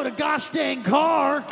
rode a gosh dang car.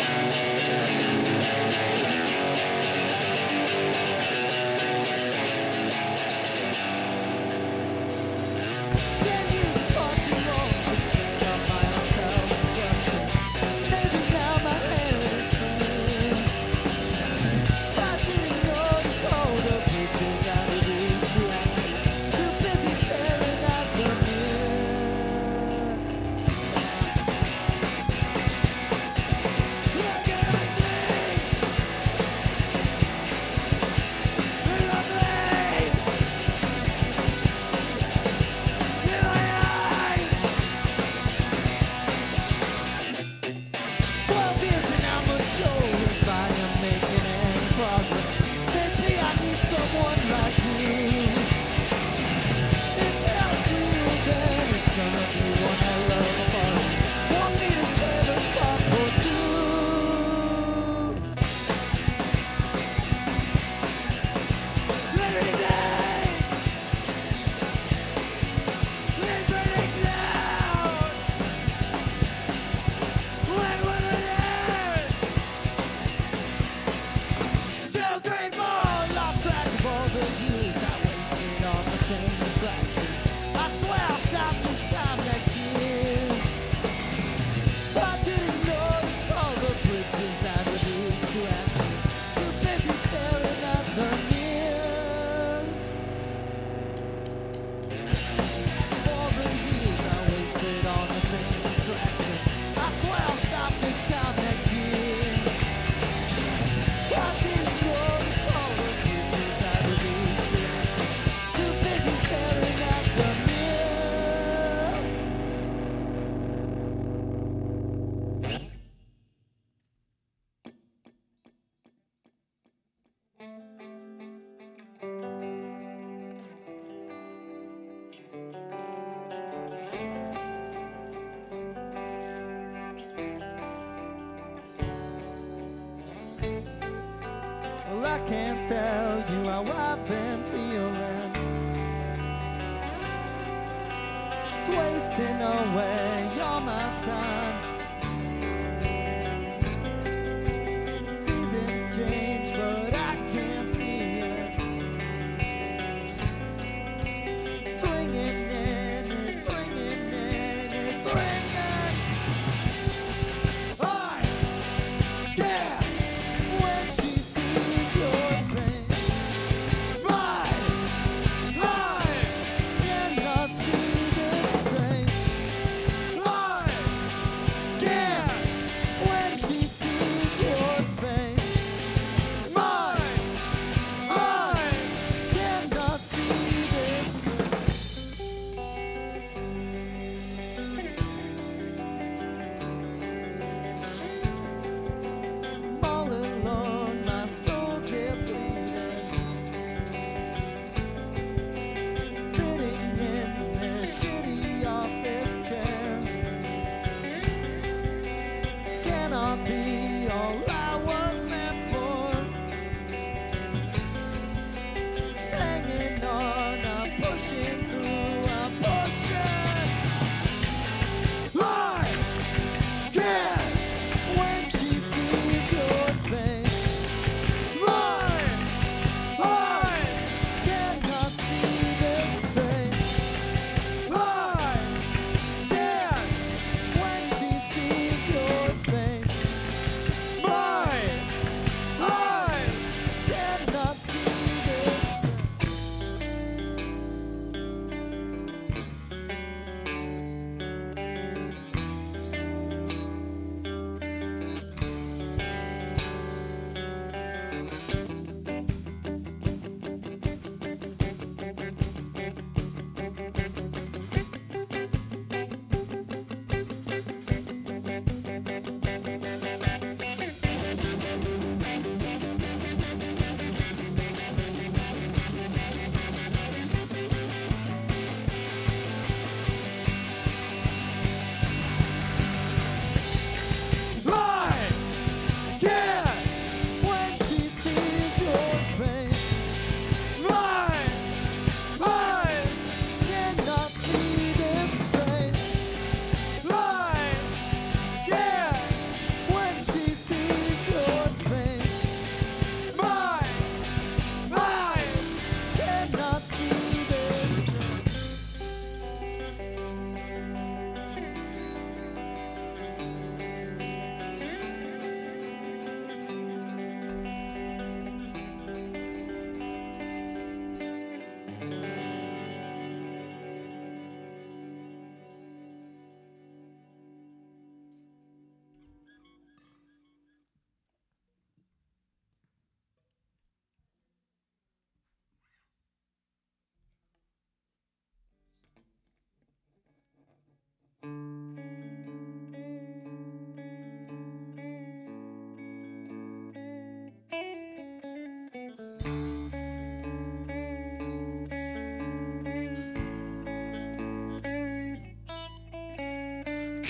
Well, I can't tell you how I've been feeling. It's wasting away all my time. Seasons change, but I can't see it. Swinging in, it's swinging in, it's swinging. Oh, yeah. When she sees your face, right, cannot see this straight, right,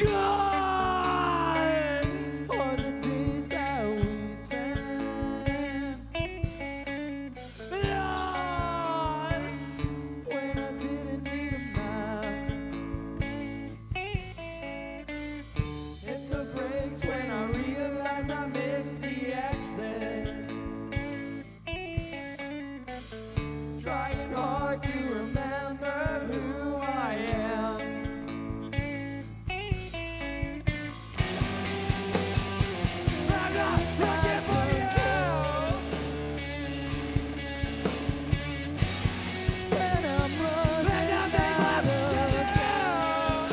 gone. Or the days that we spent Lost. when I didn't need a map. Hit the brakes when I realized I missed the exit. Trying hard to remember who I am. I'm not looking for you. When I'm running out of gas,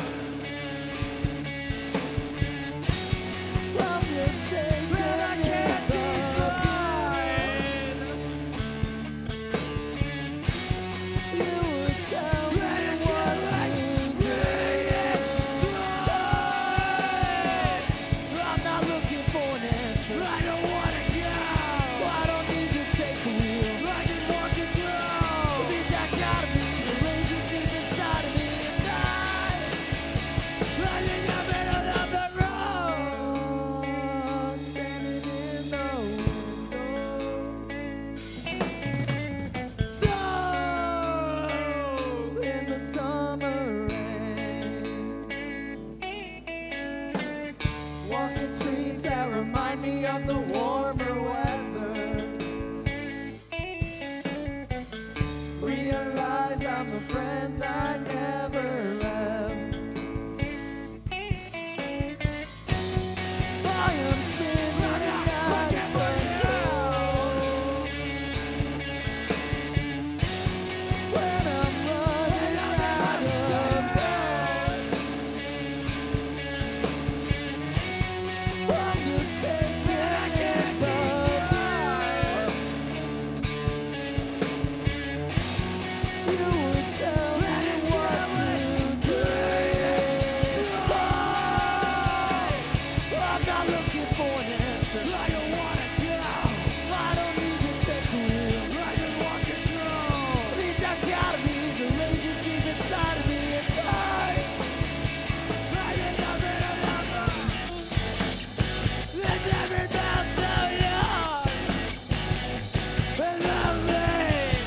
I'm just taking But I can't the decide. You would tell me what to do. I'm not looking for an answer. I don't wanna go. I don't need to take the wheel. I just want control. These dichotomies are raging deep inside of me and I'm in the middle of the road. I'm standing in the window. So In the summer rain, walking streets that remind me of the warmer weather. Realize I'm a friend that never left. I am spinning out of control when I'm running out of gas. I'm just taking the ride. You would tell me what to do. I'm not looking for an answer. I don't wanna go. I don't need to take the wheel. I just want control. These dichotomies are raging deep inside of me at night. I'm in the middle of the road. It's every mouth so young and lonely.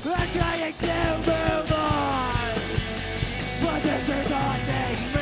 I'm trying to move on, but this is haunting me.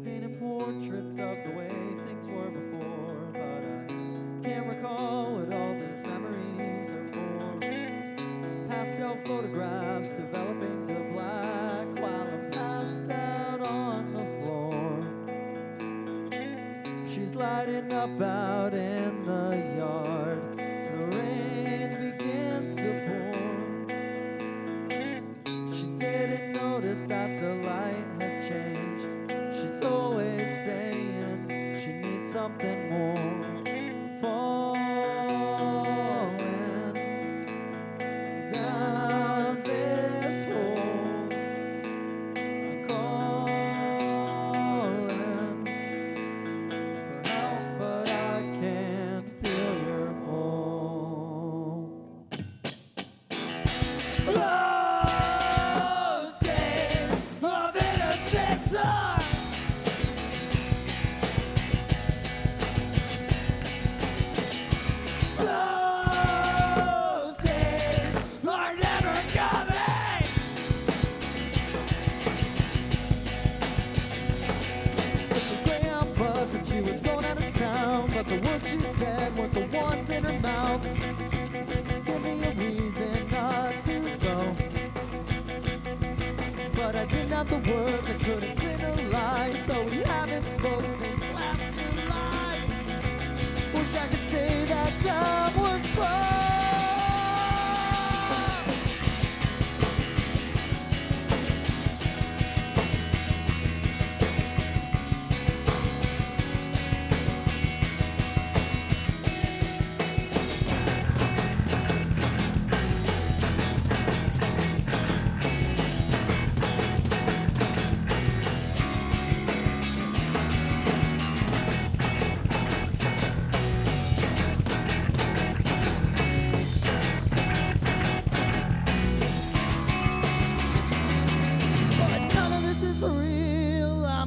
Painting portraits of the way things were before, but I can't recall what all these memories are for. Pastel photographs developing to black while I'm passed out on the floor. She's lighting up out in the yard as the rain begins to pour. She didn't notice that the light had changed. She's always saying she needs something more. Falling down this hole, calling for help, but words she said weren't the ones in her mouth. Give me a reason not to go. But I didn't have the words, I couldn't spin a lie. So we haven't spoke since last July. Wish I could say that time was slow.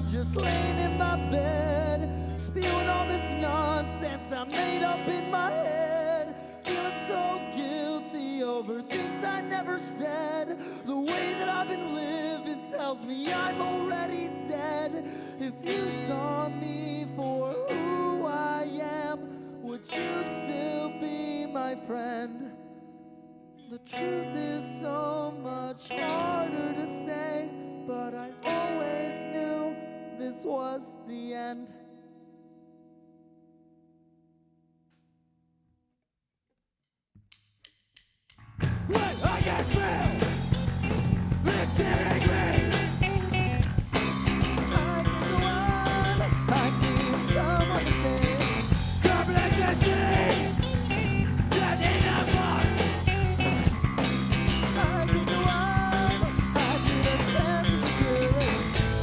Just laying in my bed, spewing all this nonsense I made up in my head. Feeling so guilty over things I never said. The way that I've been living tells me I'm already dead. If you saw me for who I am, would you still be my friend? The truth is so much harder to say, but I always knew this was the end. When I get filled with angry, I can go on, I need someone to say. complexity, trapped in a box. I can go on, I need a sense of security.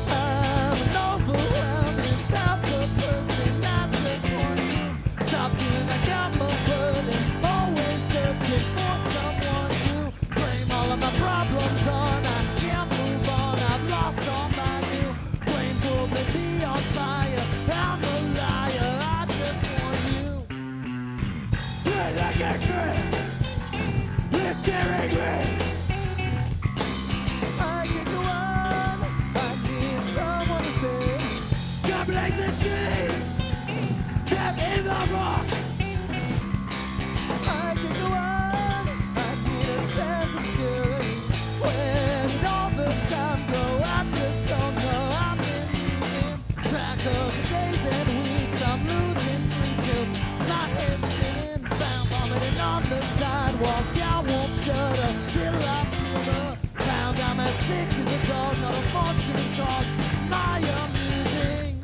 I'm an overwhelming type of person. I just want to stop feeling like I'm a burden, always searching for someone to blame all of my problems on. I can't move on, I've lost all my new brains will let me on fire. I'm a liar, I just want you. When I get filled with angry, I can go on, I need someone to say. complexity, trapped in the box. I can go on, I need a sense of security. Where did all the time go? I just don't know. I've been losing track of the days and weeks. I'm losing sleep till my head's spinning. Found vomiting on the sidewalk. I won't shut up till I feel the pound. I'm as sick as a dog, not a functioning dog. My amusing.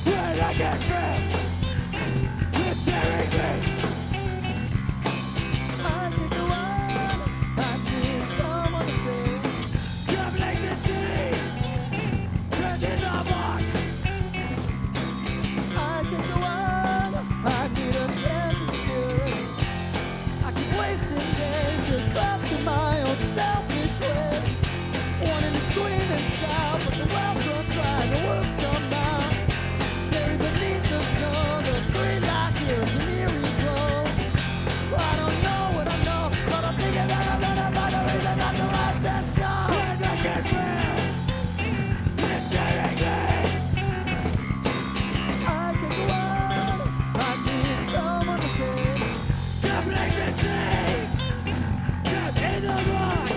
When I get filled with angry, I can go on, I need someone to say. complexity, trapped in the box. I can go on, I need a sense of security. I keep wasting days just trapped in my own selfish way. Wanting to scream and shout, but the wells run dry, the words come out. Buried beneath the snow, the street light here is an eerie glow. I don't know what I know, but I'm thinking that I'm not about the reason not to let this go. When I get filled with angry, I can go on, I need someone to say. complexity, trapped in the box.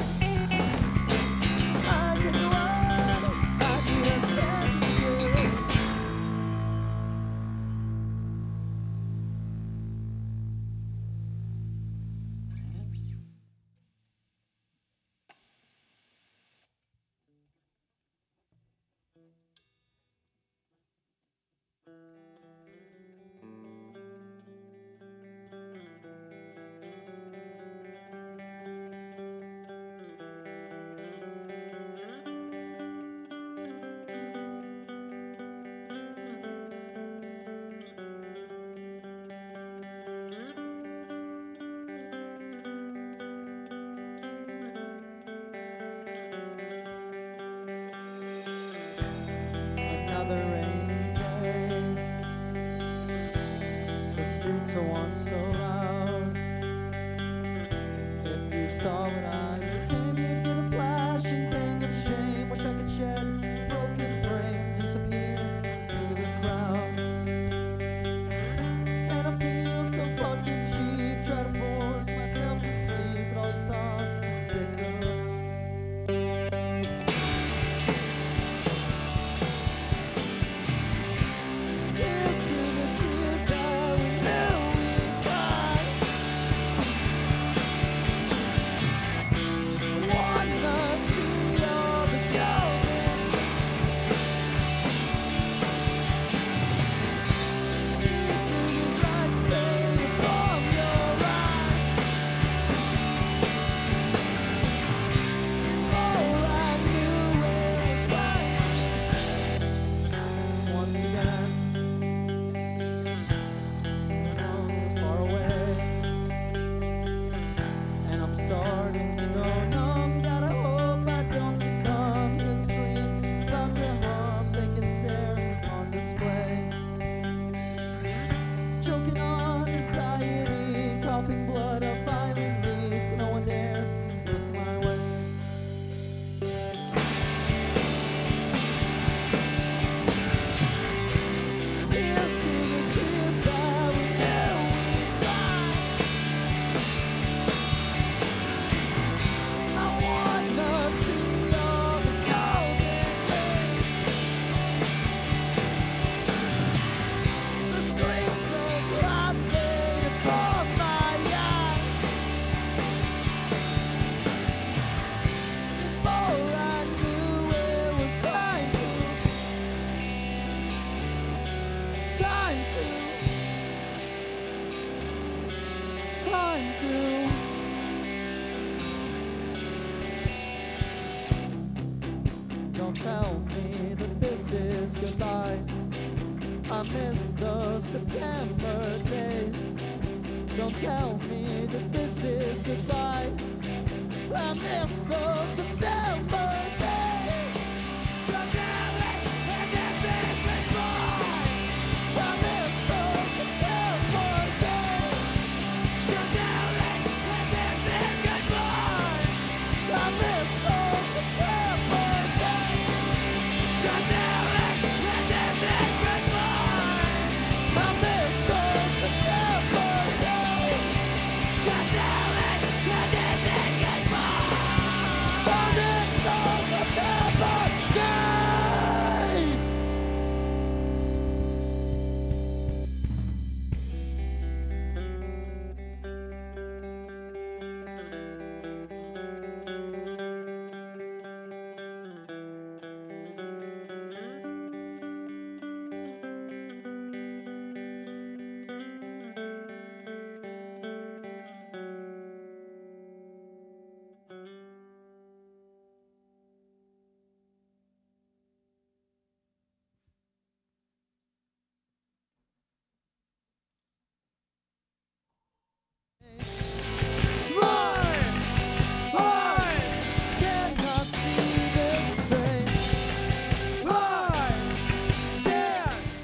I can go on, I need a sense of security. Another rainy day. The streets are once so loud. If you saw what I became, you'd get a flashing pang of shame. Wish I could shed broken frame, disappear to the crowd. Don't tell me that this is goodbye. I miss the September days. Don't tell me that this is goodbye. I miss the September days. Don't tell me that this is goodbye. I miss the September days. Don't tell me that this is goodbye. I miss the September days. Don't tell me that this is goodbye. I miss the September days. Don't tell me that this is goodbye. I miss the September days.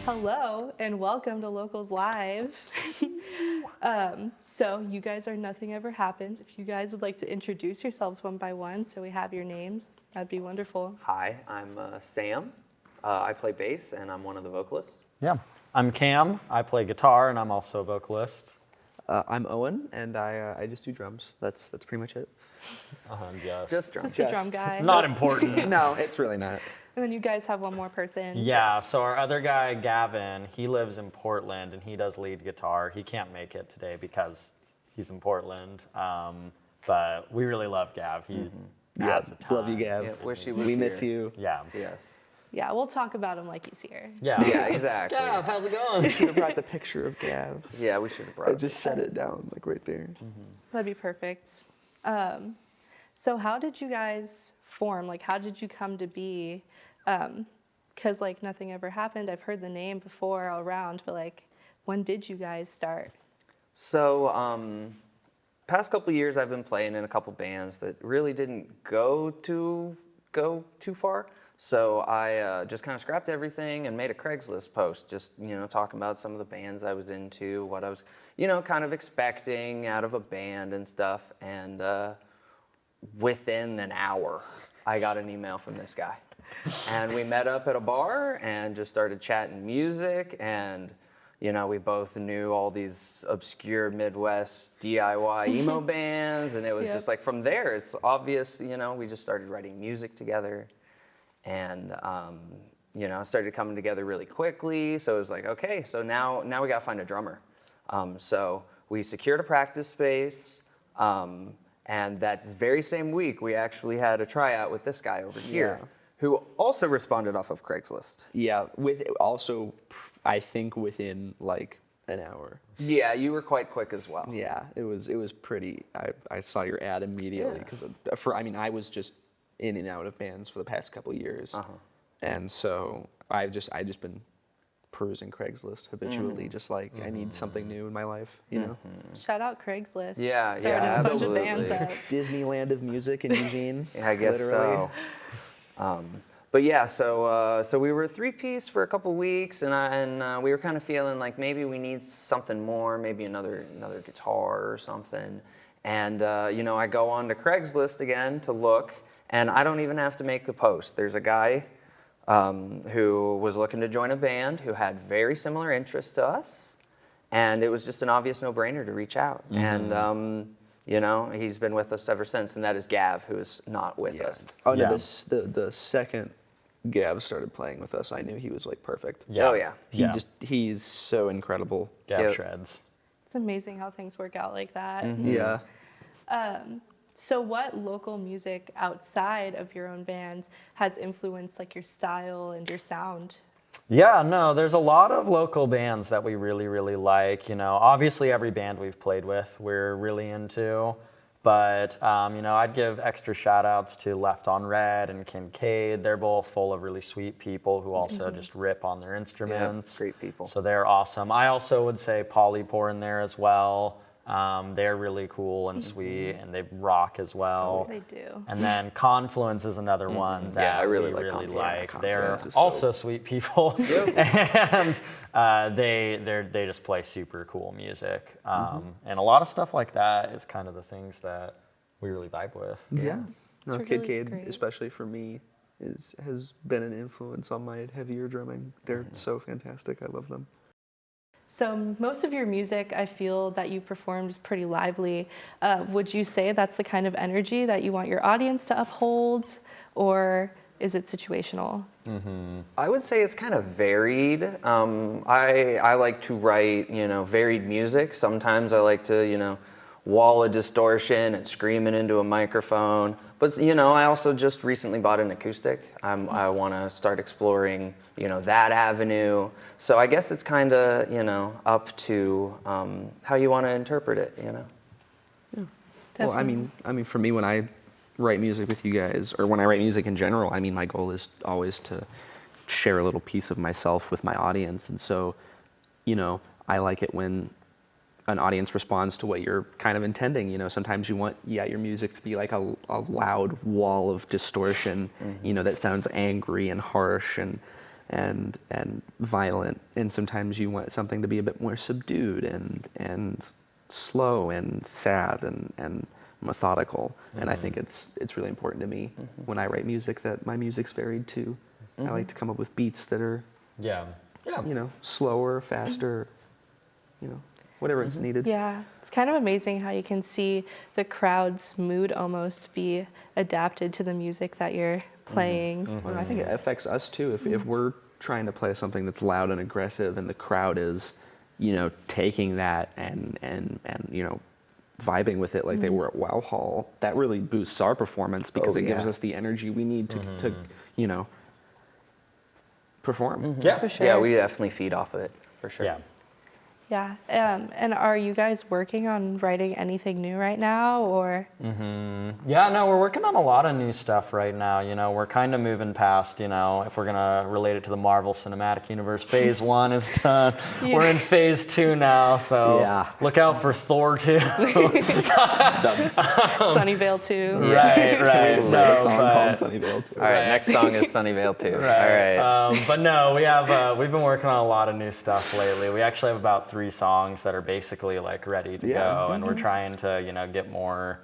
Hello and welcome to Locals Live. So you guys are Nothing Ever Happens. If you guys would like to introduce yourselves one by one so we have your names, that'd be wonderful. Hi, I'm Sam. I play bass and I'm one of the vocalists. Yeah, I'm Cam. I play guitar and I'm also a vocalist. I'm Owen, and I just do drums. That's pretty much it. Yes. Just drums. Just a drum guy. Not important. No, it's really not. And then you guys have one more person. Yeah, so our other guy, Gavin, he lives in Portland and he does lead guitar. He can't make it today because he's in Portland. But we really love Gav. He adds a ton. Love you, Gav. Yeah, wish he was We here. miss you. Yeah. Yes. Yeah, we'll talk about him like he's here. Yeah. Yeah, exactly. Gav, how's it going? Should have brought the picture of Gav. Yeah, we should have brought I it. just set it down, like right there. That'd be perfect. So how did you guys form? Like, how did you come to be? Because, like, Nothing Ever Happened. I've heard the name before all around, but, like, when did you guys start? So, past couple years I've been playing in a couple bands that really didn't go too far. So I just kind of scrapped everything and made a Craigslist post, just, talking about some of the bands I was into, what I was, kind of expecting out of a band and stuff. And within an hour, I got an email from this guy. And we met up at a bar and just started chatting music. And, we both knew all these obscure Midwest DIY emo bands. And it was just like, from there, it's obvious, we just started writing music together. And, started coming together really quickly. So it was like, okay, so now we got to find a drummer. So we secured a practice space. And that very same week, we actually had a tryout with this guy over here, who also responded off of Craigslist. Yeah, I think within like an hour. Yeah, you were quite quick as well. Yeah, it was pretty. I saw your ad immediately because I was just in and out of bands for the past couple of years, and so I've just been perusing Craigslist habitually, just like I need something new in my life, Shout out Craigslist. Yeah, Started yeah, a bunch absolutely. of bands up. Disneyland of music in Eugene. Yeah, I guess literally. so. But yeah, so we were a three-piece for a couple weeks, and we were kind of feeling like maybe we need something more, maybe another guitar or something. And I go on to Craigslist again to look, and I don't even have to make the post. There's a guy who was looking to join a band who had very similar interests to us, and it was just an obvious no-brainer to reach out. And he's been with us ever since, and that is Gav, who is not with us. Oh no, Yeah. the second Gav started playing with us, I knew he was like perfect. Yeah. Oh yeah. He's so incredible. Gav Yep. shreds. It's amazing how things work out like that. Yeah. So what local music outside of your own band has influenced like your style and your sound? Yeah, no, there's a lot of local bands that we really, really like. Obviously every band we've played with, we're really into. But, I'd give extra shout outs to Left on Red and Kincaid. They're both full of really sweet people who also just rip on their instruments. great people. So they're awesome. I also would say Polypore in there as well. They're really cool and sweet, and they rock as well. They do. And then Confluence is another one that Yeah, I really we like really Confluence. like. They're Confluence is also sweet people, and they just play super cool music. And a lot of stuff like that is kind of the things that we really vibe with. Yeah. No, It's Kid really Cade, great. especially for me, has been an influence on my heavier drumming. They're so fantastic. I love them. So most of your music, I feel that you performed is pretty lively. Would you say that's the kind of energy that you want your audience to uphold, or is it situational? I would say it's kind of varied. I like to write, varied music. Sometimes I like to, wall of distortion and scream it into a microphone. But, I also just recently bought an acoustic. I want to start exploring, that avenue. So I guess it's kind of, up to how you want to interpret it, Well, I mean, for me, when I write music with you guys, or when I write music in general, I mean, my goal is always to share a little piece of myself with my audience. And so, I like it when an audience responds to what you're kind of intending. Sometimes you want, your music to be like a loud wall of distortion, that sounds angry and harsh and violent. And sometimes you want something to be a bit more subdued and slow and sad and methodical. And I think it's really important to me when I write music that my music's varied too. I like to come up with beats that are, slower, faster, whatever it's needed. Yeah, it's kind of amazing how you can see the crowd's mood almost be adapted to the music that you're playing. Well, I think it affects us too. If we're trying to play something that's loud and aggressive and the crowd is, taking that and vibing with it like they were at Wow Hall, that really boosts our performance because it gives us the energy we need to perform. Yeah. For sure. Yeah, we definitely feed off of it, for sure. Yeah. Yeah. And are you guys working on writing anything new right now, or? Yeah, no, we're working on a lot of new stuff right now. We're kind of moving past, if we're going to relate it to the Marvel Cinematic Universe, phase 1 is done. We're in phase 2 now, so look out for Thor 2. Sunnyvale 2. Right. A No, song but, called Sunnyvale too. All right, next song is Sunnyvale too. right. All right. But no, we've been working on a lot of new stuff lately. We actually have about 3 songs that are basically like ready to go, and we're trying to, get more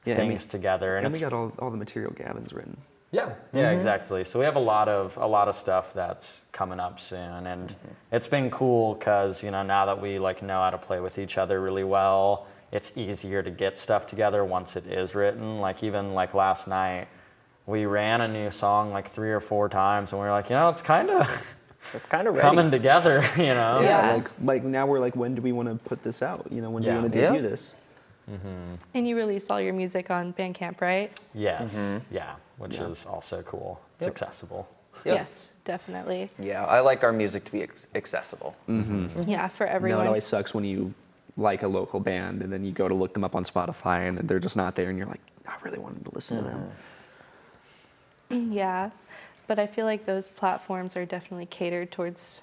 things together. And we got all the material Gavin's written. Yeah, exactly. So we have a lot of stuff that's coming up soon, and it's been cool because now that we know how to play with each other really well, it's easier to get stuff together once it is written. Even last night, we ran a new song 3 or 4 times, and we were like, it's kind of coming together, Yeah. Like now we're like, when do we want to put this out? When do we want to debut this? And you released all your music on Bandcamp, right? Yes, which is also cool. It's accessible. Yep. Yes, definitely. Yeah, I like our music to be accessible. Yeah, for No, everyone. it always sucks when you like a local band and then you go to look them up on Spotify and they're just not there and you're like, I really wanted to listen to them. Yeah, but I feel like those platforms are definitely catered towards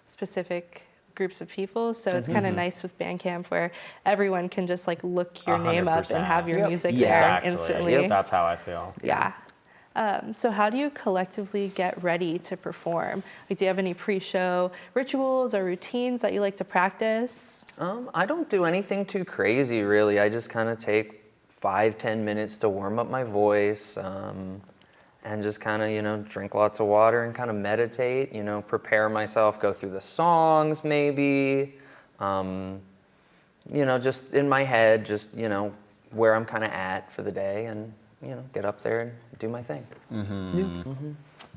specific groups of people. So it's kind of nice with Bandcamp where everyone can just look your name up and have your 100%. music Yeah. there Exactly. instantly. That's how I feel. Yeah. So how do you collectively get ready to perform? Do you have any pre-show rituals or routines that you like to practice? I don't do anything too crazy, really. I just kind of take 5-10 minutes to warm up my voice, and just kind of, drink lots of water and kind of meditate, prepare myself, go through the songs maybe, just in my head, just, where I'm kind of at for the day and, get up there and do my thing.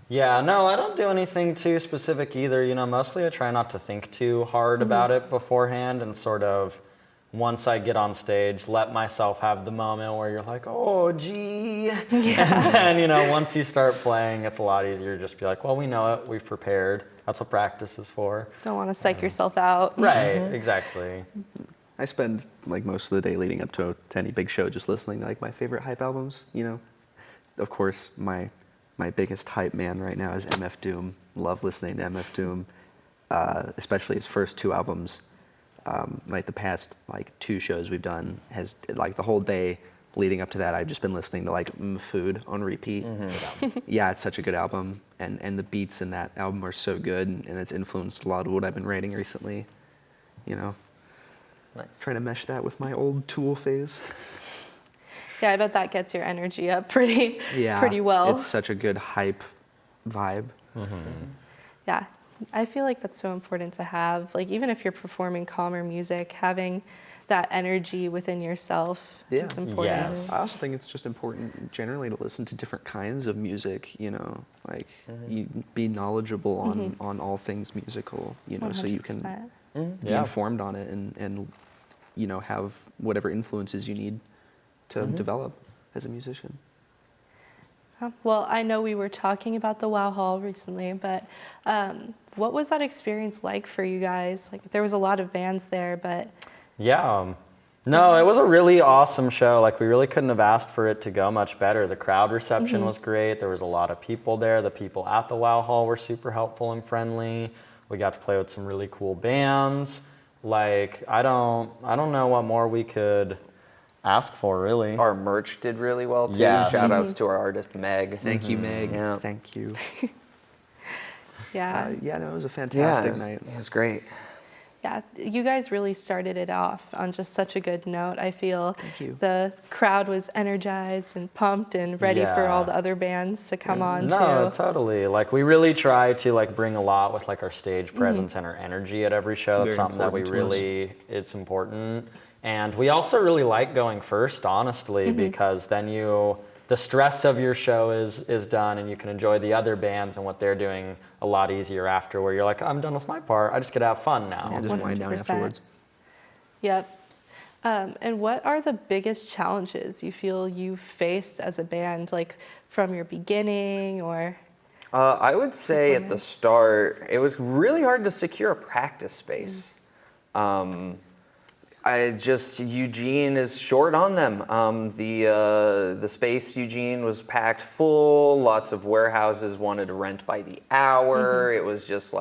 Yeah, no, I don't do anything too specific either. Mostly I try not to think too hard about it beforehand and sort of, once I get on stage, let myself have the moment where you're like, oh, gee. And then, once you start playing, it's a lot easier to just be like, well, we know it, we've prepared. That's what practice is for. Don't want to psych yourself out. Right, exactly. I spend like most of the day leading up to any big show just listening to like my favorite hype albums. You know, of course my biggest hype man right now is MF Doom. Love listening to MF Doom, especially his first 2 albums. Like the past like 2 shows we've done has like the whole day leading up to that I've just been listening to like Food on repeat. Yeah, it's such a good album, and the beats in that album are so good, and it's influenced a lot of what I've been writing recently. You know, Nice. trying to mesh that with my old Tool phase. Yeah, I bet that gets your energy up pretty Yeah, pretty well. It's such a good hype vibe. Yeah, I feel like that's so important to have. Like even if you're performing calmer music, having that energy within yourself is Yeah. important. Yes. I also think it's just important generally to listen to different kinds of music, you know, like you be knowledgeable on all things musical, you know, so you can 100%. be Yeah. informed on it and you know, have whatever influences you need to develop as a musician. Well, I know we were talking about the Wow Hall recently, but what was that experience like for you guys? Like there was a lot of bands there, but Yeah. No, it was a really awesome show. Like we really couldn't have asked for it to go much better. The crowd reception was great. There was a lot of people there. The people at the Wow Hall were super helpful and friendly. We got to play with some really cool bands. Like I don't know what more we could ask for, really. Our merch did really well too. Yes. Shout outs to our artist Meg. Thank you, Meg. Yeah. Thank you. yeah, Yeah, no, it was a fantastic night. It was great. yeah, you guys really started it off on just such a good note. I feel Thank you. the crowd was energized and pumped and ready for all the other bands to come on No, too. totally. Like we really try to like bring a lot with like our stage presence and our energy at every show. It's Very something that we important to us. really, it's important. And we also really like going first, honestly, because then the stress of your show is done and you can enjoy the other bands and what they're doing a lot easier after, where you're like, I'm done with my part. I just get to have fun now. Yeah, just wind down 100%. afterwards. Yep. And what are the biggest challenges you feel you faced as a band, like from your beginning or? I would say at the start, it was really hard to secure a practice space. Eugene is short on them. The space Eugene was packed full. Lots of warehouses wanted to rent by the hour. It was just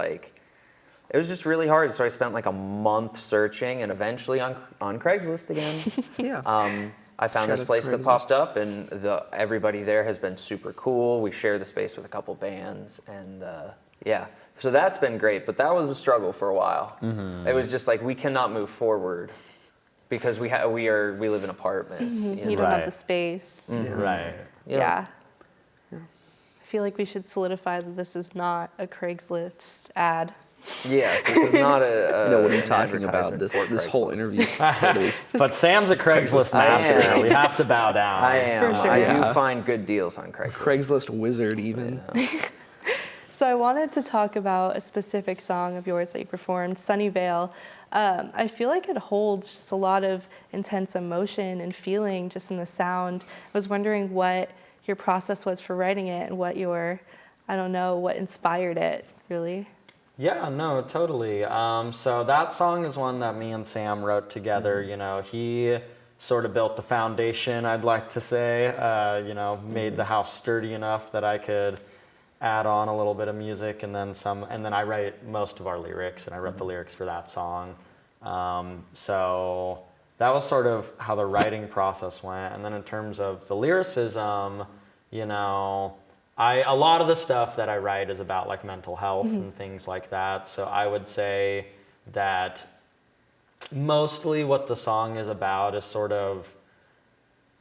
really hard. So I spent like a month searching, and eventually on Craigslist again. Yeah. I found Shout this out place that Craigslist. popped up, and everybody there has been super cool. We share the space with a couple bands, and yeah. So that's been great, but that was a struggle for a while. It was just like we cannot move forward because we live in apartments. You don't have Right. the space. Right. Yeah. I feel like we should solidify that this is not a Craigslist ad. Yes, this is not a. I know what an I'm talking about. advertisement This for this whole Craigslist. interview is totally But Sam's a Craigslist I master. am. We have to bow down. I am. For sure. I Yeah. do find good deals on Craigslist. Craigslist wizard even. So I wanted to talk about a specific song of yours that you performed, Sunnyvale. I feel like it holds just a lot of intense emotion and feeling just in the sound. I was wondering what your process was for writing it and what what inspired it, really. Yeah, no, totally. So that song is one that me and Sam wrote together. You know, he sort of built the foundation, I'd like to say, made the house sturdy enough that I could add on a little bit of music and then some, and then I write most of our lyrics, and I wrote the lyrics for that song. So that was sort of how the writing process went. And then in terms of the lyricism, a lot of the stuff that I write is about like mental health and things like that. So I would say that mostly what the song is about is sort of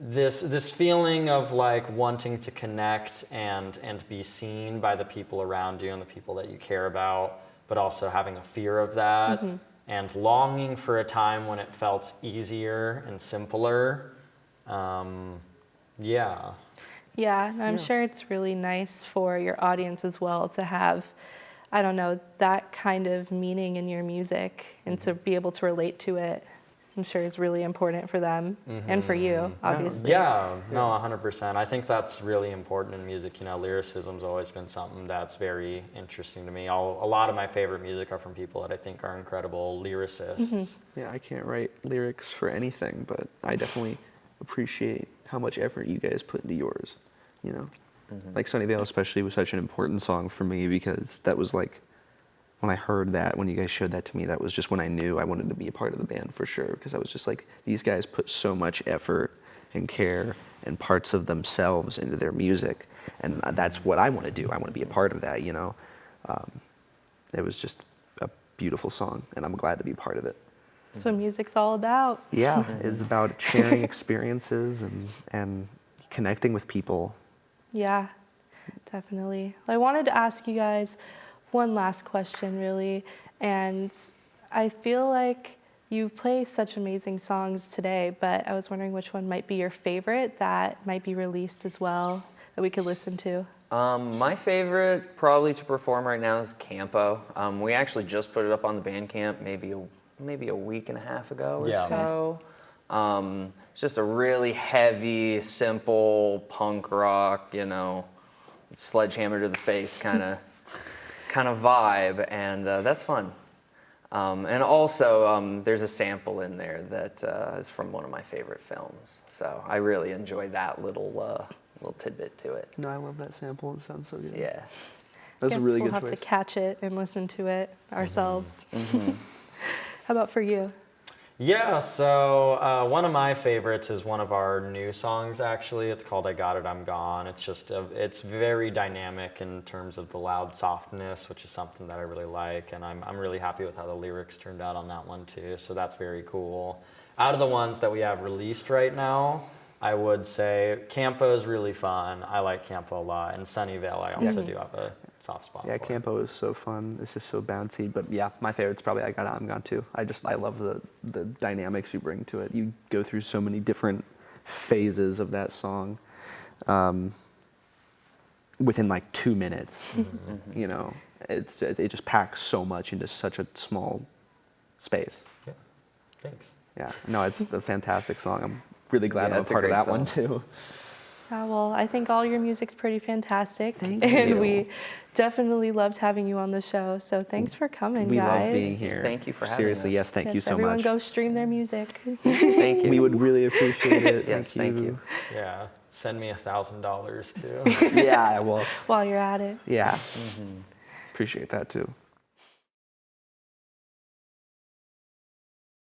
this feeling of like wanting to connect and be seen by the people around you and the people that you care about, but also having a fear of that and longing for a time when it felt easier and simpler. Yeah. Yeah, and I'm sure it's really nice for your audience as well to have, that kind of meaning in your music and to be able to relate to it. I'm sure is really important for them and for you, obviously. Yeah, no, 100%. I think that's really important in music. You know, lyricism's always been something that's very interesting to me. A lot of my favorite music are from people that I think are incredible lyricists. Yeah, I can't write lyrics for anything, but I definitely appreciate how much effort you guys put into yours, you know? Like Sunnyvale especially was such an important song for me because that was like, when I heard that, when you guys showed that to me, that was just when I knew I wanted to be a part of the band for sure, because I was just like, these guys put so much effort and care and parts of themselves into their music, and that's what I want to do. I want to be a part of that, you know? It was just a beautiful song, and I'm glad to be part of it. That's what music's all about. Yeah, it's about sharing experiences and connecting with people. Yeah, definitely. I wanted to ask you guys one last question, really, and I feel like you play such amazing songs today, but I was wondering which one might be your favorite that might be released as well that we could listen to. My favorite probably to perform right now is Campo. We actually just put it up on the Bandcamp maybe a week and a half ago or so. It's just a really heavy, simple punk rock, you know, sledgehammer to the face kind of vibe, and that's fun. And also, there's a sample in there that is from one of my favorite films, so I really enjoyed that little tidbit to it. No, I love that sample. It sounds so good. Yeah. That's a really we'll good have choice. to catch it and listen to it ourselves. How about for you? Yeah, so one of my favorites is one of our new songs, actually. It's called I Got It, I'm Gone. It's just, it's very dynamic in terms of the loud softness, which is something that I really like, and I'm really happy with how the lyrics turned out on that one too, so that's very cool. Out of the ones that we have released right now, I would say Campo is really fun. I like Campo a lot, and Sunnyvale I also do have a soft spot Yeah, for. Campo is so fun. It's just so bouncy. But yeah, my favorite's probably I Got It, I'm Gone too. I love the dynamics you bring to it. You go through so many different phases of that song within like 2 minutes. You know, it just packs so much into such a small space. Yeah, thanks. Yeah, no, it's a fantastic song. I'm really glad I'm a it's a part of great that one song. too. Well, I think all your music's pretty fantastic, Thank and you. we definitely loved having you on the show. So thanks for coming, We guys. love being here. Thank you for having Seriously, us. yes, thank you so everyone much. go stream their music. Thank you. We would really appreciate it. Yes, thank you. Yeah, send me $1,000 too. Yeah, well, While you're at it. yeah. Appreciate that too.